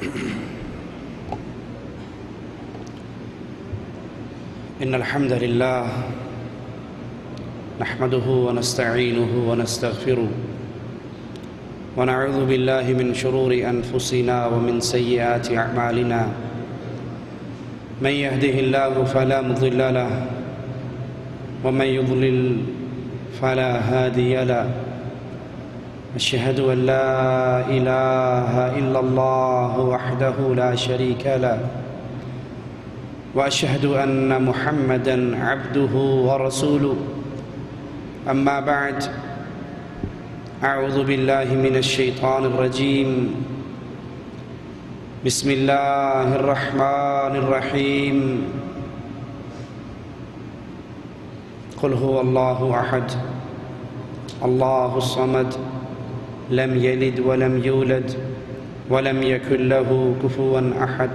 إن الحمد لله نحمده ونستعينه ونستغفره ونعوذ بالله من شرور أنفسنا ومن سيئات أعمالنا من يهده الله فلا مضل له ومن يضلل فلا هادي له أشهد أن لا إله إلا الله وحده لا شريك له وأشهد أن محمدًا عبده ورسوله أما بعد أعوذ بالله من الشيطان الرجيم بسم الله الرحمن الرحيم قل هو الله أحد الله الصمد لم يلد ولم يولد ولم يكن له كفوا أحد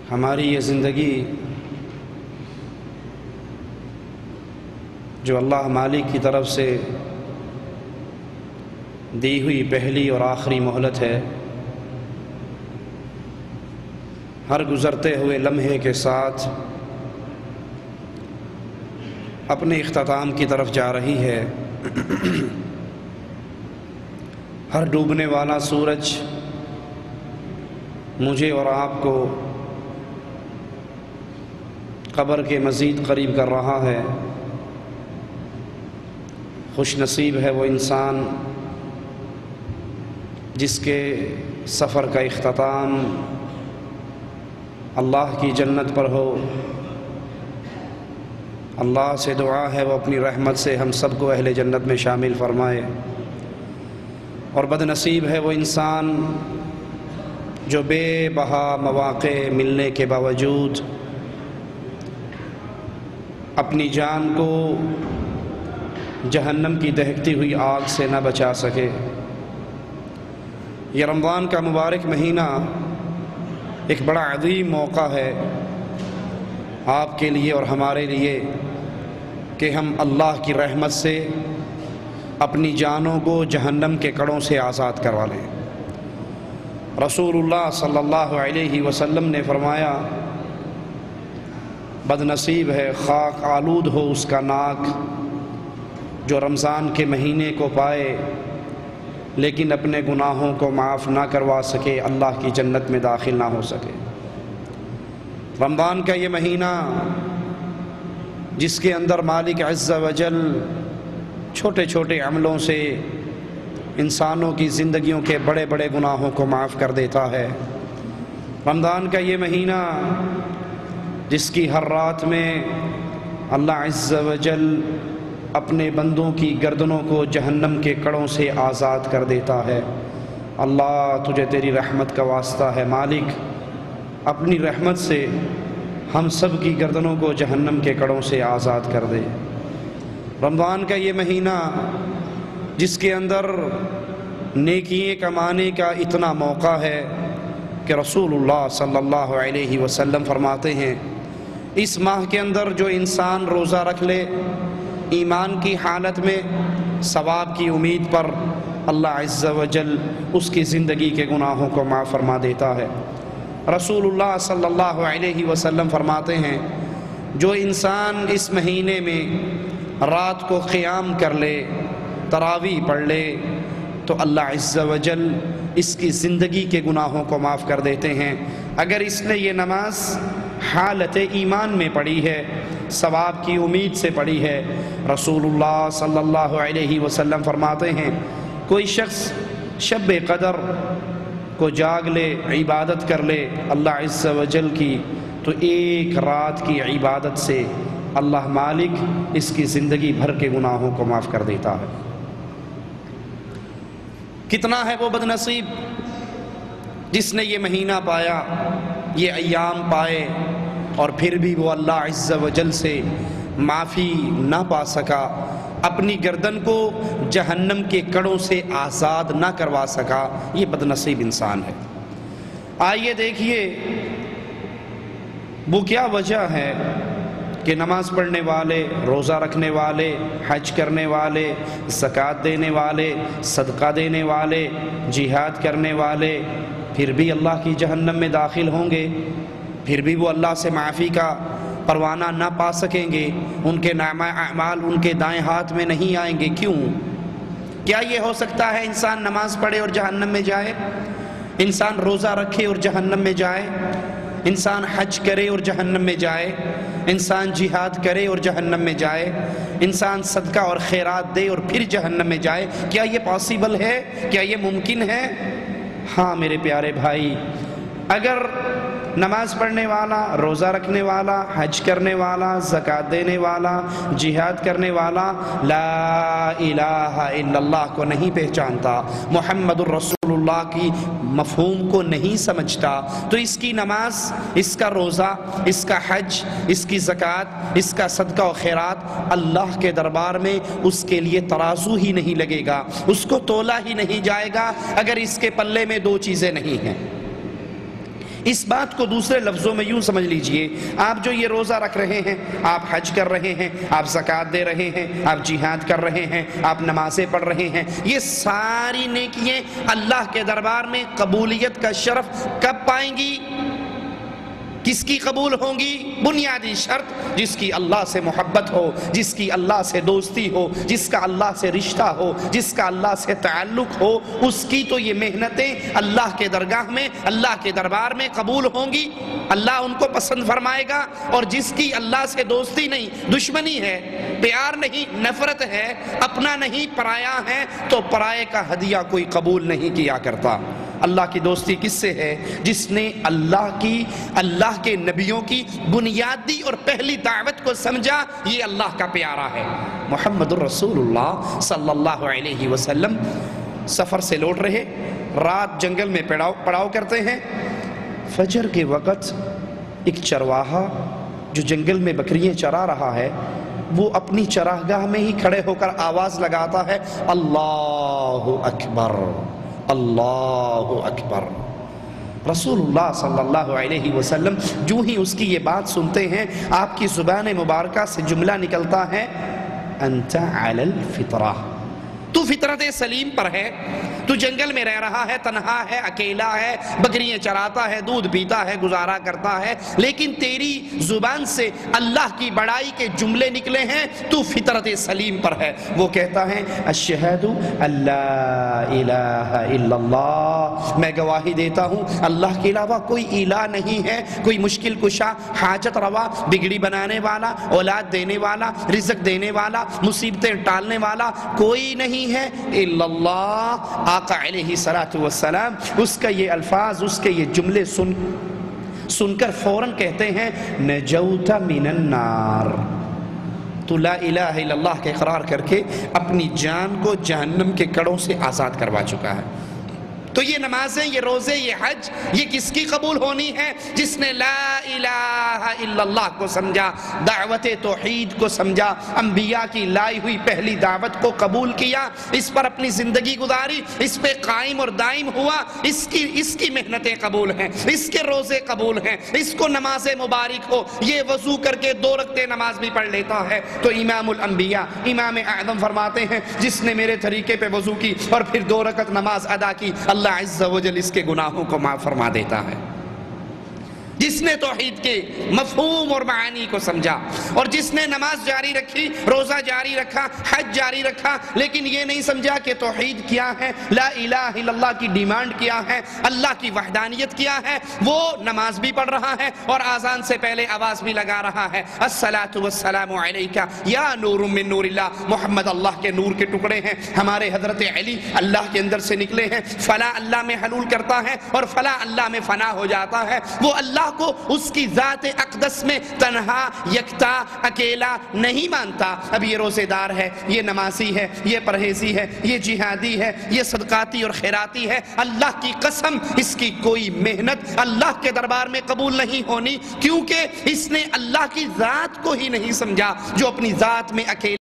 ہماری یہ زندگی جو اللہ مالک کی طرف سے دی ہوئی پہلی اور آخری مہلت ہے، ہر گزرتے ہوئے لمحے کے ساتھ اپنے اختتام کی طرف جا رہی ہے۔ ہر ڈوبنے والا سورج مجھے اور آپ کو قبر کے مزید قریب کر رہا ہے۔ خوش نصیب ہے وہ انسان جس کے سفر کا اختتام اللہ کی جنت پر ہو۔ اللہ سے دعا ہے وہ اپنی رحمت سے ہم سب کو اہل جنت میں شامل فرمائے، اور بد نصیب ہے وہ انسان جو بے بہا مواقع ملنے کے باوجود اپنی جان کو جہنم کی دہکتی ہوئی آگ سے نہ بچا سکے۔ یہ رمضان کا مبارک مہینہ ایک بڑا عظیم موقع ہے آپ کے لیے اور ہمارے لیے کہ ہم اللہ کی رحمت سے اپنی جانوں کو جہنم کے کڑوں سے آزاد کروا لیں۔ رسول اللہ صلی اللہ علیہ وسلم نے فرمایا، بد نصیب ہے، خاک آلود ہو اس کا ناک جو رمضان کے مہینے کو پائے لیکن اپنے گناہوں کو معاف نہ کروا سکے، اللہ کی جنت میں داخل نہ ہو سکے۔ رمضان کا یہ مہینہ جس کے اندر مالک عز و جل چھوٹے چھوٹے عملوں سے انسانوں کی زندگیوں کے بڑے بڑے گناہوں کو معاف کر دیتا ہے۔ رمضان کا یہ مہینہ جس کی ہر رات میں اللہ عز و جل اپنے بندوں کی گردنوں کو جہنم کے کڑوں سے آزاد کر دیتا ہے۔ اللہ تجھے تیری رحمت کا واسطہ ہے مالک، اپنی رحمت سے ہم سب کی گردنوں کو جہنم کے کڑوں سے آزاد کر دے۔ رمضان کا یہ مہینہ جس کے اندر نیکییں کمانے کا اتنا موقع ہے کہ رسول اللہ صلی اللہ علیہ وسلم فرماتے ہیں، اس ماہ کے اندر جو انسان روزہ رکھ لے ایمان کی حالت میں ثواب کی امید پر، اللہ عز و جل اس کی زندگی کے گناہوں کو معاف فرما دیتا ہے۔ رسول اللہ صلی اللہ علیہ وسلم فرماتے ہیں، جو انسان اس مہینے میں رات کو قیام کر لے، تراویح پڑھ لے، تو اللہ عز و جل اس کی زندگی کے گناہوں کو معاف کر دیتے ہیں۔ اگر اس نے یہ نماز حالت ایمان میں پڑھی ہے، ثواب کی امید سے پڑھی ہے، رسول اللہ صلی اللہ علیہ وسلم فرماتے ہیں، کوئی شخص شب قدر کو جاگ لے، عبادت کر لے اللہ عز و جل کی، تو ایک رات کی عبادت سے اللہ مالک اس کی زندگی بھر کے گناہوں کو معاف کر دیتا ہے۔ کتنا ہے وہ بد نصیب جس نے یہ مہینہ پایا، یہ ایام پائے، اور پھر بھی وہ اللہ عز و جل سے معافی نہ پا سکا، اپنی گردن کو جہنم کے کڑوں سے آزاد نہ کروا سکا۔ یہ بد نصیب انسان ہے۔ آئیے دیکھیے وہ کیا وجہ ہے کہ نماز پڑھنے والے، روزہ رکھنے والے، حج کرنے والے، زکوٰۃ دینے والے، صدقہ دینے والے، جہاد کرنے والے پھر بھی اللہ کی جہنم میں داخل ہوں گے، پھر بھی وہ اللہ سے معافی کا پروانہ نہ پا سکیں گے، ان کے نامہ اعمال ان کے دائیں ہاتھ میں نہیں آئیں گے۔ کیوں؟ کیا یہ ہو سکتا ہے انسان نماز پڑھے اور جہنم میں جائے؟ انسان روزہ رکھے اور جہنم میں جائے؟ انسان حج کرے اور جہنم میں جائے؟ انسان جہاد کرے اور جہنم میں جائے؟ انسان صدقہ اور خیرات دے اور پھر جہنم میں جائے؟ کیا یہ پاسیبل ہے؟ کیا یہ ممکن ہے؟ ہاں میرے پیارے بھائی، اگر نماز پڑھنے والا، روزہ رکھنے والا، حج کرنے والا، زکوٰۃ دینے والا، جہاد کرنے والا لا الہ الا اللہ کو نہیں پہچانتا، محمد الرسول اللہ کی مفہوم کو نہیں سمجھتا، تو اس کی نماز، اس کا روزہ، اس کا حج، اس کی زکوٰۃ، اس کا صدقہ و خیرات اللہ کے دربار میں اس کے لیے ترازو ہی نہیں لگے گا، اس کو تولا ہی نہیں جائے گا اگر اس کے پلے میں دو چیزیں نہیں ہیں۔ اس بات کو دوسرے لفظوں میں یوں سمجھ لیجئے، آپ جو یہ روزہ رکھ رہے ہیں، آپ حج کر رہے ہیں، آپ زکوٰۃ دے رہے ہیں، آپ جہاد کر رہے ہیں، آپ نمازیں پڑھ رہے ہیں، یہ ساری نیکیاں اللہ کے دربار میں قبولیت کا شرف کب پائیں گی؟ کس کی قبول ہوں گی؟ بنیادی شرط جس کی اللہ سے محبت ہو، جس کی اللہ سے دوستی ہو، جس کا اللہ سے رشتہ ہو، جس کا اللہ سے تعلق ہو، اس کی تو یہ محنتیں اللہ کے درگاہ میں، اللہ کے دربار میں قبول ہوں گی، اللہ ان کو پسند فرمائے گا۔ اور جس کی اللہ سے دوستی نہیں، دشمنی ہے، پیار نہیں، نفرت ہے، اپنا نہیں پرایا ہے، تو پرائے کا ہدیہ کوئی قبول نہیں کیا کرتا۔ اللہ کی دوستی کس سے ہے؟ جس نے اللہ کے نبیوں کی بنیادی اور پہلی دعوت کو سمجھا، یہ اللہ کا پیارا ہے۔ محمد الرسول اللہ صلی اللہ علیہ وسلم سفر سے لوٹ رہے، رات جنگل میں پڑاؤ کرتے ہیں، فجر کے وقت ایک چرواہا جو جنگل میں بکریاں چرا رہا ہے، وہ اپنی چراگاہ میں ہی کھڑے ہو کر آواز لگاتا ہے، اللہ اکبر، اللہ اکبر۔ رسول اللہ صلی اللہ علیہ وسلم جو ہی اس کی یہ بات سنتے ہیں، آپ کی زبان مبارکہ سے جملہ نکلتا ہے، انت علی الفطرہ، تو فطرت سلیم پر ہے، تو جنگل میں رہ رہا ہے، تنہا ہے، اکیلا ہے، بکریاں چراتا ہے، دودھ پیتا ہے، گزارا کرتا ہے، لیکن تیری زبان سے اللہ کی بڑائی کے جملے نکلے ہیں، تو فطرت سلیم پر ہے۔ وہ کہتا ہے، اشہد اللہ الہ الا اللہ، میں گواہی دیتا ہوں اللہ کے علاوہ کوئی الہ نہیں ہے، کوئی مشکل کشا، حاجت روا، بگڑی بنانے والا، اولاد دینے والا، رزق دینے والا، مصیبتیں ٹالنے والا کوئی نہیں ہے الا اللہ۔ آقا علیہ السلام اس کا یہ الفاظ، اس کے یہ جملے سن کر فوراً کہتے ہیں، نجوت من النار، تو لا الہ الا اللہ کے اقرار کر کے اپنی جان کو جہنم کے کڑوں سے آزاد کروا چکا ہے۔ تو یہ نمازیں، یہ روزے، یہ حج، یہ کس کی قبول ہونی ہے؟ جس نے لا الہ الا اللہ کو سمجھا، دعوت توحید کو سمجھا، انبیاء کی لائی ہوئی پہلی دعوت کو قبول کیا، اس پر اپنی زندگی گزاری، اس پہ قائم اور دائم ہوا، اس کی محنتیں قبول ہیں، اس کے روزے قبول ہیں، اس کو نماز مبارک ہو، یہ وضو کر کے 2 رکعتیں نماز بھی پڑھ لیتا ہے، تو امام الانبیاء، امام اعظم فرماتے ہیں، جس نے میرے طریقے پہ وضو کی اور پھر 2 رکعت نماز ادا کی، اللہ عز و جل اس کے گناہوں کو معاف فرما دیتا ہے۔ جس نے توحید کے مفہوم اور معانی کو سمجھا، اور جس نے نماز جاری رکھی، روزہ جاری رکھا، حج جاری رکھا، لیکن یہ نہیں سمجھا کہ توحید کیا ہے، لا الہ الا اللہ کی ڈیمانڈ کیا ہے، اللہ کی وحدانیت کیا ہے، وہ نماز بھی پڑھ رہا ہے اور آذان سے پہلے آواز بھی لگا رہا ہے، الصلاۃ والسلام علیک یا نور من نور اللہ، محمد اللہ کے نور کے ٹکڑے ہیں، ہمارے حضرت علی اللہ کے اندر سے نکلے ہیں، فلاں اللہ میں حلول کرتا ہے اور فلاں اللہ میں فنا ہو جاتا ہے، وہ اللہ کو اس کی ذات اقدس میں تنہا، یکتا، اکیلا نہیں مانتا۔ اب یہ روزے دار ہے، یہ نمازی ہے، یہ پرہیزی ہے، یہ جہادی ہے، یہ صدقاتی اور خیراتی ہے، اللہ کی قسم اس کی کوئی محنت اللہ کے دربار میں قبول نہیں ہونی، کیونکہ اس نے اللہ کی ذات کو ہی نہیں سمجھا، جو اپنی ذات میں اکیلا